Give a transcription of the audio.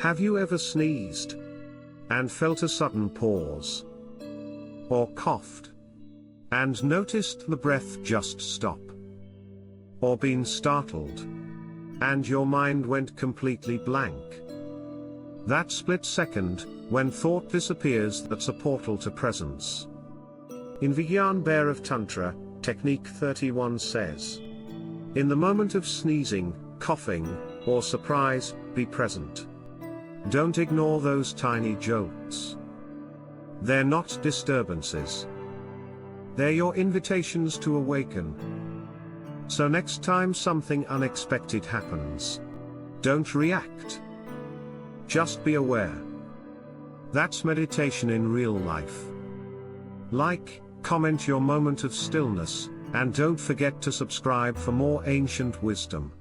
Have you ever sneezed and felt a sudden pause? Or coughed and noticed the breath just stop? Or been startled and your mind went completely blank? That split second, when thought disappears, that's a portal to presence. In Vigyan Bhairav Tantra, Technique 31 says, in the moment of sneezing, coughing, or surprise, be present. Don't ignore those tiny jolts. They're not disturbances. They're your invitations to awaken. So next time something unexpected happens, don't react. Just be aware. That's meditation in real life. Like, comment your moment of stillness, and don't forget to subscribe for more ancient wisdom.